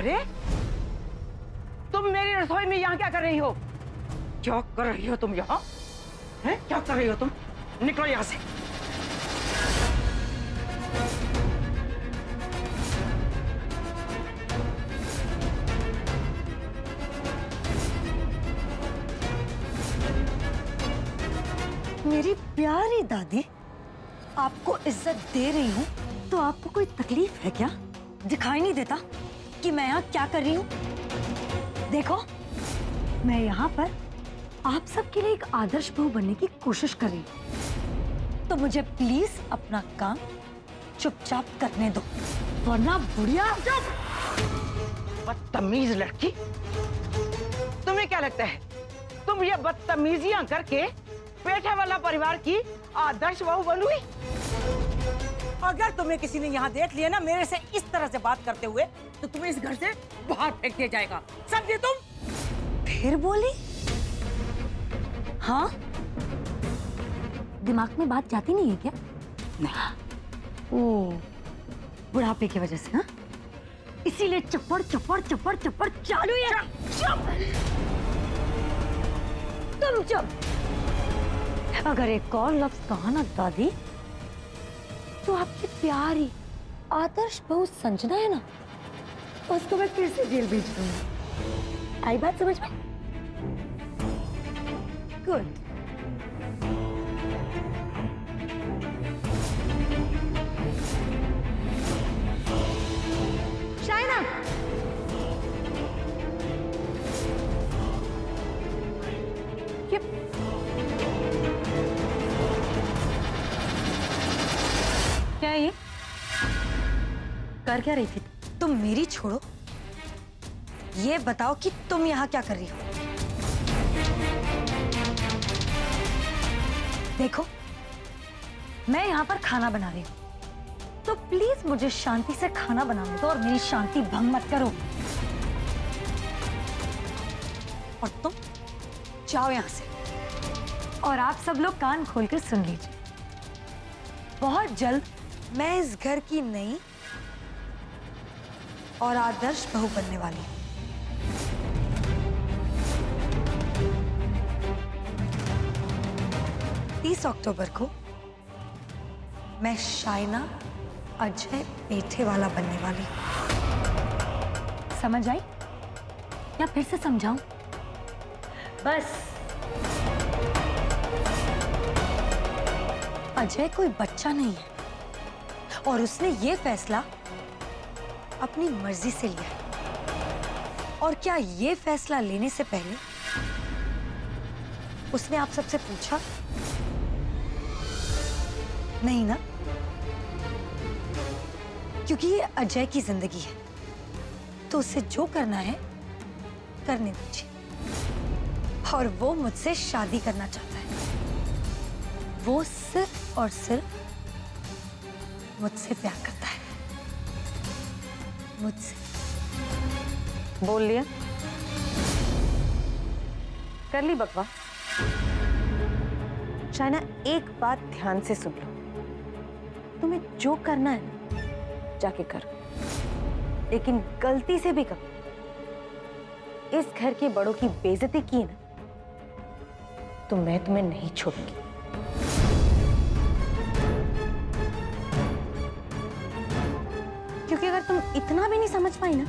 अरे तुम मेरी रसोई में यहाँ क्या कर रही हो? क्या कर रही हो तुम यहाँ? हैं? क्या कर रही हो तुम? निकलो यहाँ से। मेरी प्यारी दादी, आपको इज्जत दे रही हूँ तो आपको कोई तकलीफ है क्या? दिखाई नहीं देता कि मैं यहाँ क्या कर रही हूँ? देखो, मैं यहाँ पर आप सबके लिए एक आदर्श बहू बनने की कोशिश कर रही हूँ, तो मुझे प्लीज अपना काम चुपचाप करने दो, वरना बुढ़िया। बदतमीज लड़की, तुम्हें क्या लगता है तुम ये बदतमीजियां करके पेठे वाला परिवार की आदर्श बहू बनोगी? अगर तुम्हें किसी ने यहाँ देख लिया ना मेरे से इस तरह से बात करते हुए, तो तुम्हें इस घर से बाहर फेंक दिया जाएगा, समझे तुम? फिर बोली? हाँ, दिमाग में बात जाती नहीं है क्या? नहीं। ओ, बुढ़ापे की वजह से? हाँ, इसीलिए चप्पड़ चप्पड़ चप्पड़ चप्पड़ चालू है। चुप, तुम चुप। अगर एक और लफ्ज कहा ना दादी, तो आपकी प्यारी आदर्श बहू संजना है ना, उसको मैं फिर से जेल भेज दूंगी। आई बात समझ में? गुड। शाइना, ये क्या है? ये कर क्या रही थी तुम? मेरी छोड़ो, ये बताओ कि तुम यहाँ क्या कर रही हो? देखो, मैं यहाँ पर खाना बना रही हूँ, तो प्लीज मुझे शांति से खाना बनाने दो और मेरी शांति भंग मत करो। और तुम जाओ यहाँ से। और आप सब लोग कान खोलकर सुन लीजिए, बहुत जल्द मैं इस घर की नई और आदर्श बहू बनने वाली हूँ। 30 अक्टूबर को मैं शाइना अजय पेठे वाला बनने वाली हूँ। समझ आई या फिर से समझाऊं? बस, अजय कोई बच्चा नहीं है और उसने ये फैसला अपनी मर्जी से लिया है। और क्या ये फैसला लेने से पहले उसने आप सबसे पूछा? नहीं ना? क्योंकि ये अजय की जिंदगी है, तो उसे जो करना है करने दीजिए। और वो मुझसे शादी करना चाहता है। वो सिर्फ और सिर्फ मुझसे प्यार करता है, मुझसे। बोल लिया? कर ली बकवास? शाइना, एक बात ध्यान से सुन लो, तुम्हें जो करना है ना जाके करो, लेकिन गलती से भी करो इस घर के बड़ों की बेइज्जती की ना, तो मैं तुम्हें नहीं छोड़ूंगी। क्योंकि अगर तुम इतना भी नहीं समझ पाई ना,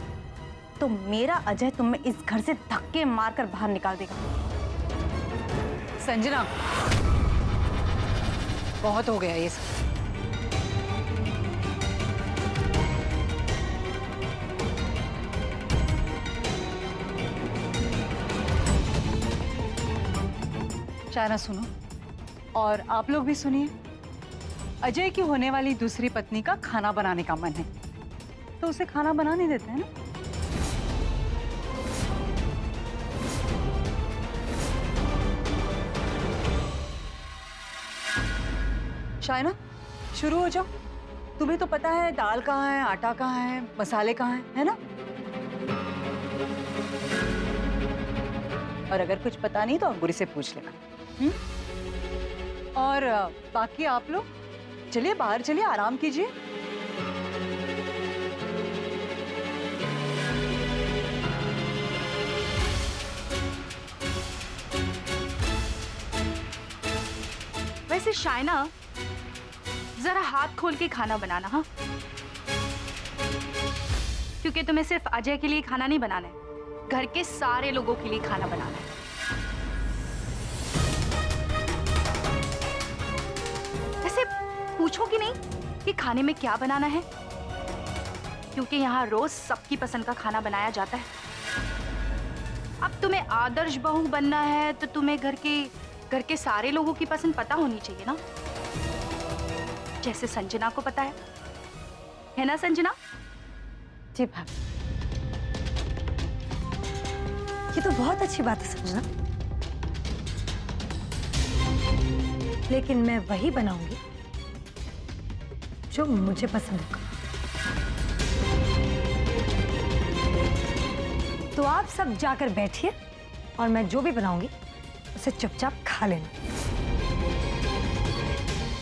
तो मेरा अजय तुम्हें इस घर से धक्के मारकर बाहर निकाल देगा। संजना, बहुत हो गया ये सब। शाइना सुनो, और आप लोग भी सुनिए। अजय की होने वाली दूसरी पत्नी का खाना बनाने का मन है, तो उसे खाना बनाने देते हैं ना। शाइना, शुरू हो जाओ। तुम्हें तो पता है दाल कहाँ है, आटा कहाँ है, मसाले कहाँ है ना? और अगर कुछ पता नहीं तो अंगूरी से पूछ लेना। और बाकी आप लोग चलिए बाहर, चलिए आराम कीजिए। वैसे शायना, जरा हाथ खोल के खाना बनाना, हाँ? क्योंकि तुम्हें सिर्फ अजय के लिए खाना नहीं बनाना है, घर के सारे लोगों के लिए खाना बनाना है। वैसे पूछोगी नहीं कि खाने में क्या बनाना है? क्योंकि यहाँ रोज सबकी पसंद का खाना बनाया जाता है। अब तुम्हें आदर्श बहू बनना है तो तुम्हें घर के सारे लोगों की पसंद पता होनी चाहिए ना, जैसे संजना को पता है ना संजना? जी भाभी, ये तो बहुत अच्छी बात है संजना, लेकिन मैं वही बनाऊंगी जो मुझे पसंद होगा। तो आप सब जाकर बैठिए और मैं जो भी बनाऊंगी उसे चुपचाप खा लेना,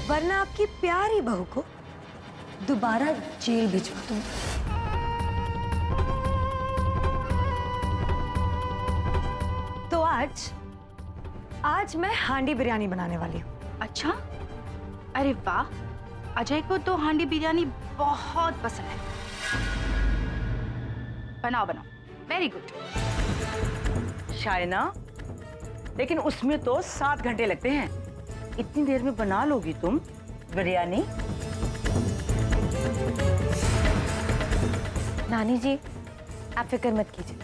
वरना आपकी प्यारी बहू को दोबारा जेल भिजवा दूंगी। तो आज मैं हांडी बिरयानी बनाने वाली हूँ। अच्छा, अरे वाह, अजय को तो हांडी बिरयानी बहुत पसंद है। बनाओ बनाओ, वेरी गुड। शायना, लेकिन उसमें तो 7 घंटे लगते हैं। इतनी देर में बना लोगी तुम बिरयानी? नानी जी, आप फिक्र मत कीजिए,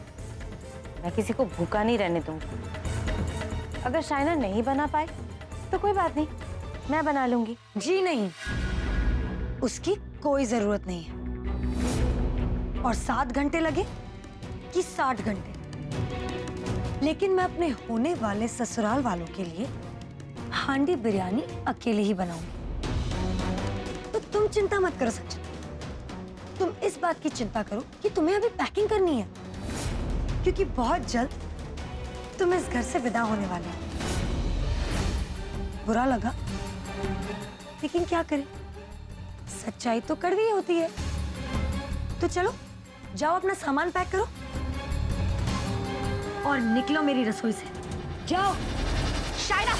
मैं किसी को भूखा नहीं रहने दूंगी। अगर शायना नहीं बना पाए तो कोई बात नहीं, मैं बना लूंगी। जी नहीं, उसकी कोई जरूरत नहीं है। और 7 घंटे लगे कि 60 घंटे, लेकिन मैं अपने होने वाले ससुराल वालों के लिए हांडी बिरयानी अकेले ही बनाऊंगी। तो तुम चिंता मत करो संजना, तुम इस बात की चिंता करो कि तुम्हें अभी पैकिंग करनी है, क्योंकि बहुत जल्द तुम इस घर से विदा होने वाले हो। बुरा लगा, लेकिन क्या करें, सच्चाई तो कड़वी होती है। तो चलो, जाओ अपना सामान पैक करो और निकलो मेरी रसोई से। जाओ। शायना,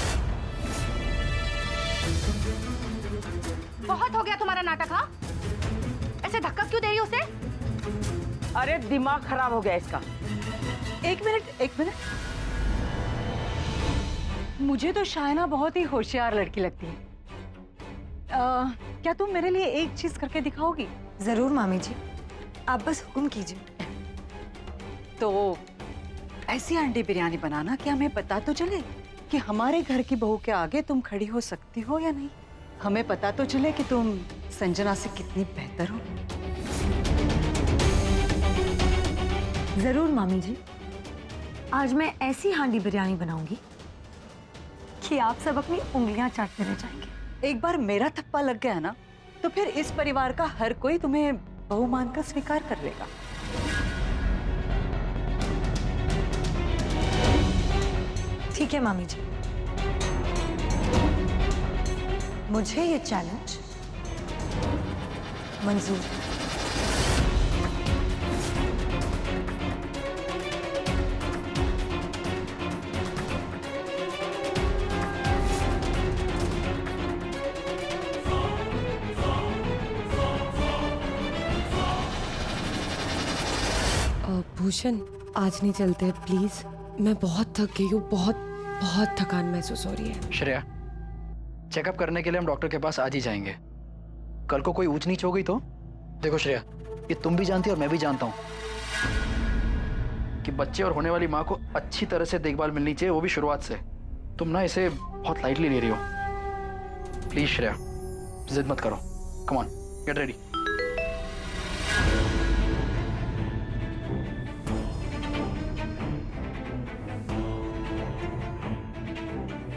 बहुत हो गया तुम्हारा नाटक, हाँ? ऐसे धक्का क्यों दे रही हो उसे? अरे दिमाग खराब हो गया इसका। एक मिनट, मुझे तो शायना बहुत ही होशियार लड़की लगती है। क्या तुम मेरे लिए एक चीज करके दिखाओगी? जरूर मामी जी, आप बस हुक्म कीजिए। तो ऐसी हांडी बिरयानी बनाना कि हमें पता तो चले कि हमारे घर की बहू के आगे तुम खड़ी हो सकती हो या नहीं। हमें पता तो चले कि तुम संजना से कितनी बेहतर हो। जरूर मामी जी, आज मैं ऐसी हांडी बिरयानी बनाऊंगी कि आप सब अपनी उंगलियां चाटते रह जाएंगे। एक बार मेरा थप्पा लग गया ना, तो फिर इस परिवार का हर कोई तुम्हें बहू मानकर स्वीकार कर लेगा। ठीक है मामी जी, मुझे ये चैलेंज मंजूर है। भूषण, आज नहीं चलते प्लीज, मैं बहुत थक गई हूँ, बहुत थकान महसूस हो रही है। श्रेया, चेकअप करने के लिए हम डॉक्टर के पास आज ही जाएंगे। कल को कोई ऊंच नीच हो गई तो? देखो श्रेया, ये तुम भी जानती हो और मैं भी जानता हूँ कि बच्चे और होने वाली माँ को अच्छी तरह से देखभाल मिलनी चाहिए, वो भी शुरुआत से। तुम ना इसे बहुत लाइटली ले रही हो। प्लीज श्रेया, जिद मत करो। Come on, get ready.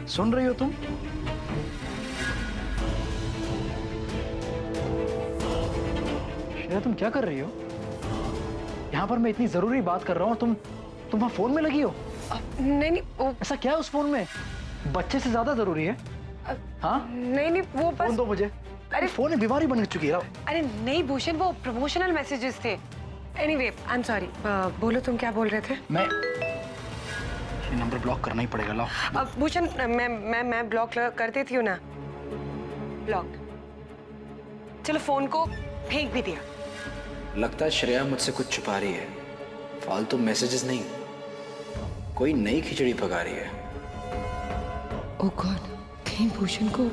सुन रही हो तुम? श्रेया, तुम क्या कर रही हो? यहाँ पर मैं इतनी जरूरी बात कर रहा हूँ, तुम वहाँ फोन में लगी हो? नहीं ऐसा क्या है उस फोन में? बच्चे से ज्यादा जरूरी है? हाँ? नहीं वो बस। फोन दो मुझे। अरे फोन में बीमारी बन चुकी है। अरे नहीं भूषण, वो प्रमोशनल मैसेजेस थे। Anyway, I am sorry. बोलो, तुम क्या बोल रहे थे? मैं ये नंबर ब्लॉक करना ही पड़ेगा। लाओ। भूषण, मैं ब्लॉक कर देती हूँ ना। ब्लॉक्ड। चलो फोन को फेंक भी दिया। लगता है श्रेया मुझसे कुछ छुपा रही है। फालतू मैसेजेस नहीं, कोई नई खिचड़ी पका रही है। ओ गॉड, कहीं भूषण को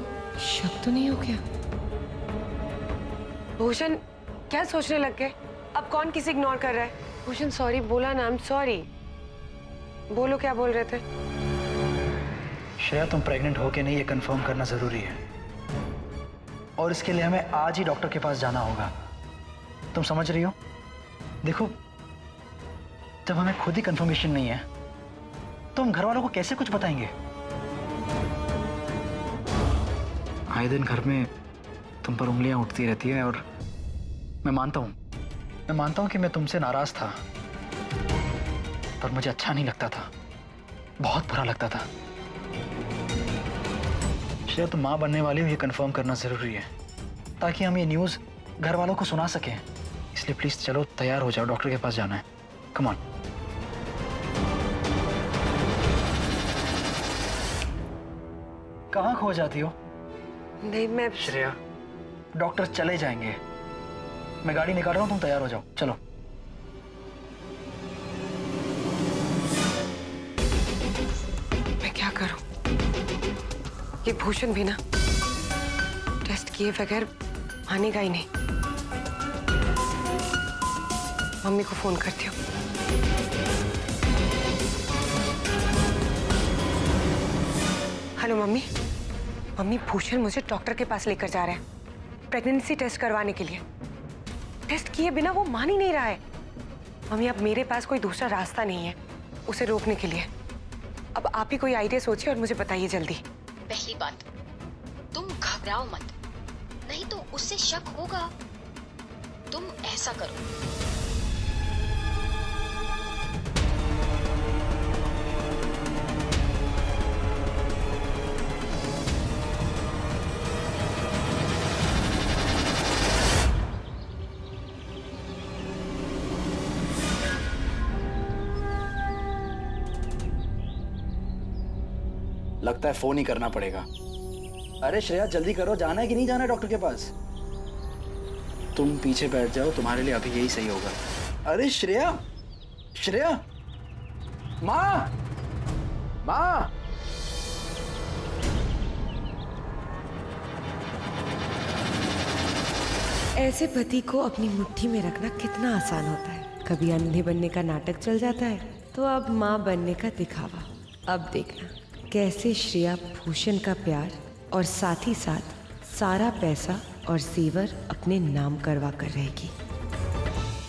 शक तो नहीं हो गया? भूषण क्या सोचने लग गए? अब कौन किसे इग्नोर कर रहा है? भूषण सॉरी बोला ना, आई एम सॉरी। बोलो क्या बोल रहे थे? श्रेया तुम प्रेग्नेंट हो के नहीं ये कंफर्म करना जरूरी है, और इसके लिए हमें आज ही डॉक्टर के पास जाना होगा। तुम समझ रही हो? देखो, जब हमें खुद ही कंफर्मेशन नहीं है तो हम घर वालों को कैसे कुछ बताएंगे? आए दिन घर में तुम पर उंगलियां उठती रहती है, और मैं मानता हूं कि मैं तुमसे नाराज था, पर मुझे अच्छा नहीं लगता था, बहुत बुरा लगता था। श्रेया तुम मां बनने वाली हो ये कंफर्म करना जरूरी है, ताकि हम ये न्यूज़ घर वालों को सुना सकें। इसलिए प्लीज चलो, तैयार हो जाओ, डॉक्टर के पास जाना है। Come on. कहाँ खो जाती हो? नहीं मैं श्रेया, डॉक्टर चले जाएंगे, मैं गाड़ी निकाल रहा हूँ, तुम तैयार हो जाओ, चलो। मैं क्या करूं? ये भूषण भी ना टेस्ट किए बगैर मानेगा ही नहीं। मम्मी को फोन करती हूँ। Hello mummy. मम्मी भूषण मुझे डॉक्टर के पास लेकर जा रहे हैं प्रेगनेंसी टेस्ट करवाने के लिए। टेस्ट किए बिना वो मान ही नहीं रहा है। मम्मी अब मेरे पास कोई दूसरा रास्ता नहीं है उसे रोकने के लिए। अब आप ही कोई आइडिया सोचिए और मुझे बताइए जल्दी। पहली बात, तुम घबराओ मत, नहीं तो उससे शक होगा। तुम ऐसा करो, लगता है फोन ही करना पड़ेगा। अरे श्रेया जल्दी करो, जाना है कि नहीं जाना है डॉक्टर के पास? तुम पीछे बैठ जाओ, तुम्हारे लिए अभी यही सही होगा। अरे श्रेया, श्रेया, माँ, माँ। ऐसे पति को अपनी मुट्ठी में रखना कितना आसान होता है। कभी अंधे बनने का नाटक चल जाता है, तो अब माँ बनने का दिखावा। अब देखना कैसे श्रेया भूषण का प्यार और साथ ही साथ सारा पैसा और जेवर अपने नाम करवा कर रहेगी।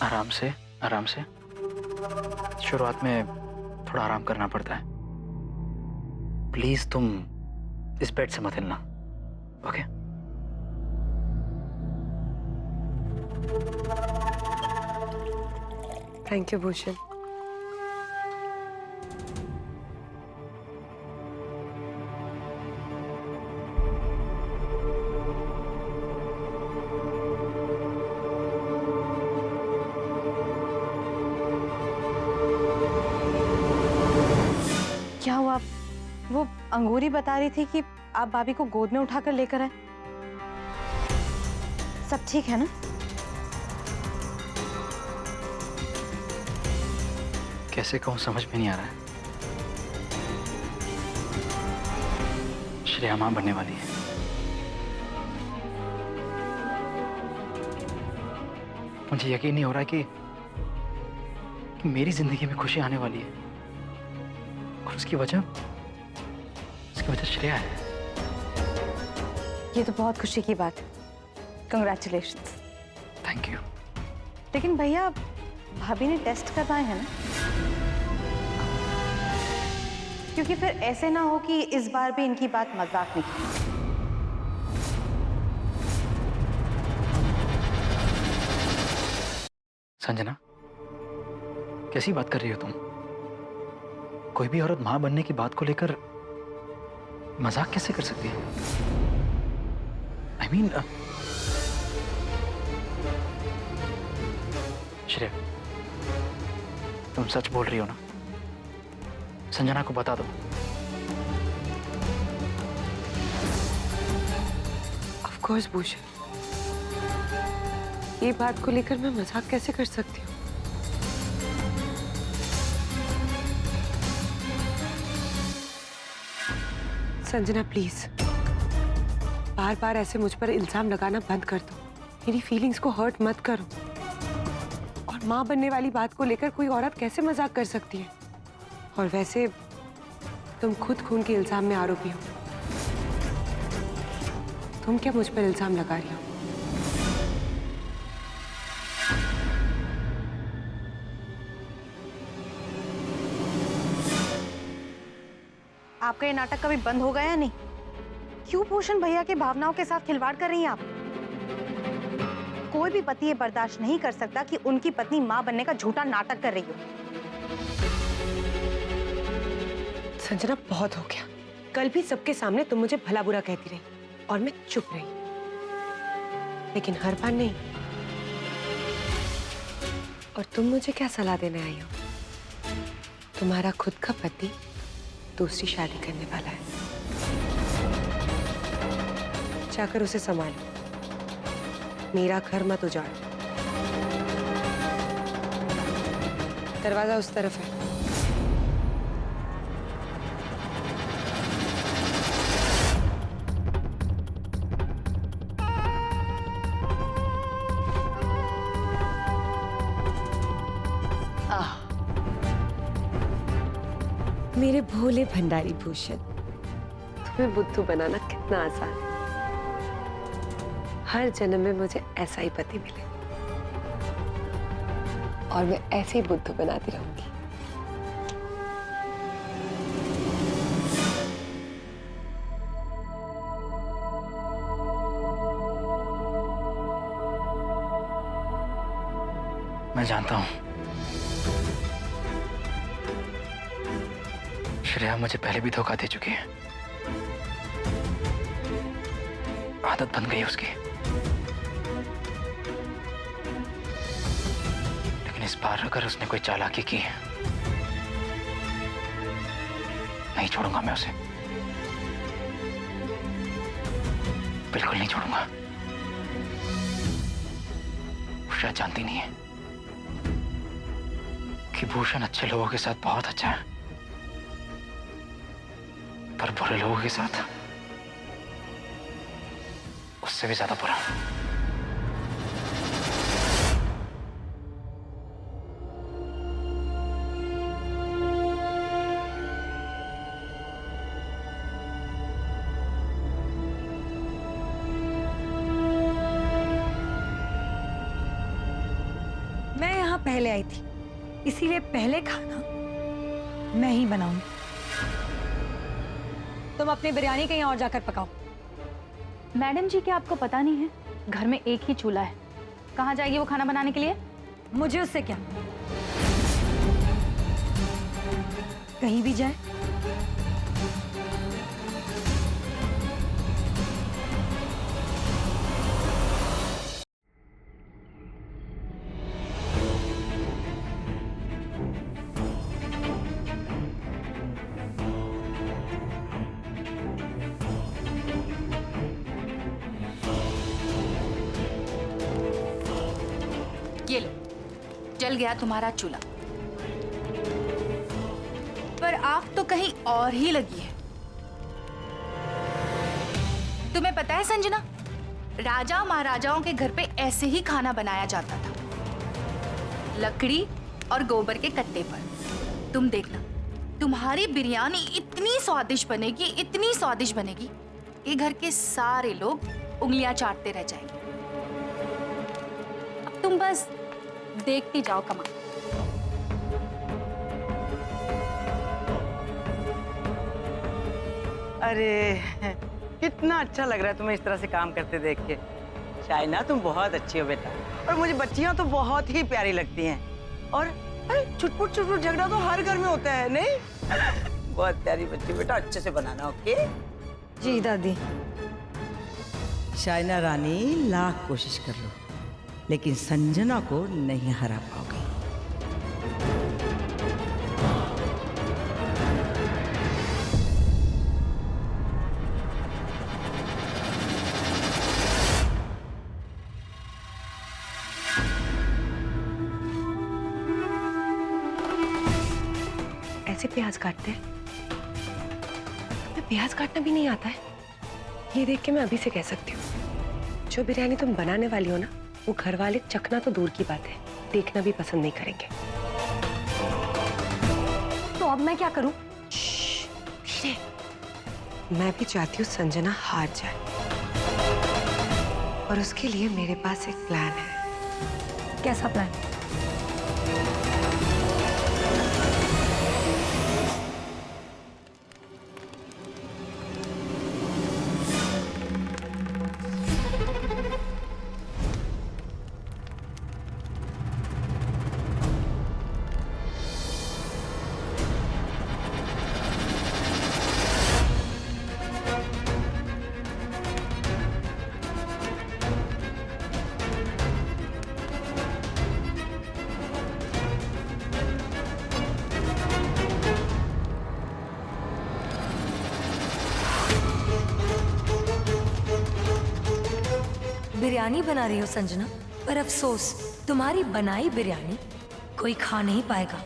आराम से, आराम से। शुरुआत में थोड़ा आराम करना पड़ता है। प्लीज तुम इस बेड से मत हिलना, ओके? Thank you Bhushan. क्या हुआ? वो अंगूरी बता रही थी कि आप भाभी को गोद में उठाकर लेकर आए। सब ठीक है ना? कैसे कहूँ समझ में नहीं आ रहा है। श्रेया मां बनने वाली है। मुझे यकीन नहीं हो रहा कि मेरी जिंदगी में खुशी आने वाली है, और उसकी वजह श्रेया है। ये तो बहुत खुशी की बात है। कंग्रेचुलेशंस। Thank you. लेकिन भैया, भाभी ने टेस्ट करवाए हैं ना? क्योंकि फिर ऐसे ना हो कि इस बार भी इनकी बात मजाक निकले। संजना, कैसी बात कर रही हो तुम? कोई भी औरत मां बनने की बात को लेकर मजाक कैसे कर सकती है? I mean, श्रेया, तुम सच बोल रही हो ना? संजना को बता दो। ऑफ कोर्स भूषण, ये बात को लेकर मैं मजाक कैसे कर सकती हूँ? संजना प्लीज, बार बार ऐसे मुझ पर इल्जाम लगाना बंद कर दो। मेरी फीलिंग्स को हर्ट मत करो। और माँ बनने वाली बात को लेकर कोई औरत कैसे मजाक कर सकती है? और वैसे तुम खुद खून के इल्जाम में आरोपी हो। तुम क्या मुझ पर इल्जाम लगा रही हो? आपका ये नाटक कभी बंद होगा या नहीं? क्यों भूषण भैया की भावनाओं के साथ खिलवाड़ कर रही हैं आप? कोई भी पति ये बर्दाश्त नहीं कर सकता कि उनकी पत्नी मां बनने का झूठा नाटक कर रही हो। संजना बहुत हो गया। कल भी सबके सामने तुम मुझे भला बुरा कहती रही और मैं चुप रही, लेकिन हर बार नहीं। और तुम मुझे क्या सलाह देने आई हो? तुम्हारा खुद का पति दूसरी शादी करने वाला है, जाकर उसे संभालो। मेरा घर मत उजाड़ो। दरवाजा उस तरफ है। मेरे भोले भंडारी भूषण, तुम्हें बुद्धू बनाना कितना आसान है। हर जन्म में मुझे ऐसा ही पति मिले और मैं ऐसे ही बुद्धू बनाती रहूंगी। मैं जानता हूं श्रेया मुझे पहले भी धोखा दे चुकी है। आदत बन गई उसकी। लेकिन इस बार अगर उसने कोई चालाकी की है, नहीं छोड़ूंगा मैं उसे। बिल्कुल नहीं छोड़ूंगा। वो शायद जानती नहीं है कि भूषण अच्छे लोगों के साथ बहुत अच्छा है, पर बुरे लोगों के साथ उससे भी ज्यादा बुरा। मैं यहाँ पहले आई थी, इसीलिए पहले खाना मैं ही बनाऊंगी। तुम अपनी बिरयानी कहीं और जाकर पकाओ। मैडम जी, क्या आपको पता नहीं है घर में एक ही चूल्हा है? कहाँ जाएगी वो खाना बनाने के लिए? मुझे उससे क्या, कहीं भी जाए। ये लो, जल गया तुम्हारा चूल्हा। पर आग तो कहीं और ही लगी है। तुम्हें पता है संजना, राजा महाराजाओं के घर पे ऐसे ही खाना बनाया जाता था, लकड़ी और गोबर के कट्टे पर। तुम देखना, तुम्हारी बिरयानी इतनी स्वादिष्ट बनेगी, इतनी स्वादिष्ट बनेगी कि घर के सारे लोग उंगलियां चाटते रह जाएंगे। अब तुम बस देखती जाओ कमाल। अरे कितना अच्छा लग रहा है तुम्हें इस तरह से काम करते देख के। शाइना, तुम बहुत अच्छी हो बेटा। और मुझे बच्चियां तो बहुत ही प्यारी लगती हैं। और अरे छुटपुट झगड़ा तो हर घर में होता है, नहीं? बहुत प्यारी बच्ची बेटा, अच्छे से बनाना। ओके जी दादी। शाइना रानी, लाख कोशिश कर लो लेकिन संजना को नहीं हरा पाओगे। से प्याज काटते हैं? तुम्हें प्याज काटना भी नहीं आता है? ये देख के मैं अभी से कह सकती हूँ, जो बिरयानी तुम बनाने वाली हो ना, वो घर वाले चखना तो दूर की बात है, देखना भी पसंद नहीं करेंगे। तो अब मैं क्या करूं? धीरे। मैं भी चाहती हूँ संजना हार जाए, और उसके लिए मेरे पास एक प्लान है। कैसा प्लान? बिरयानी बना रही हो संजना, पर अफसोस तुम्हारी बनाई बिरयानी कोई खा नहीं पाएगा।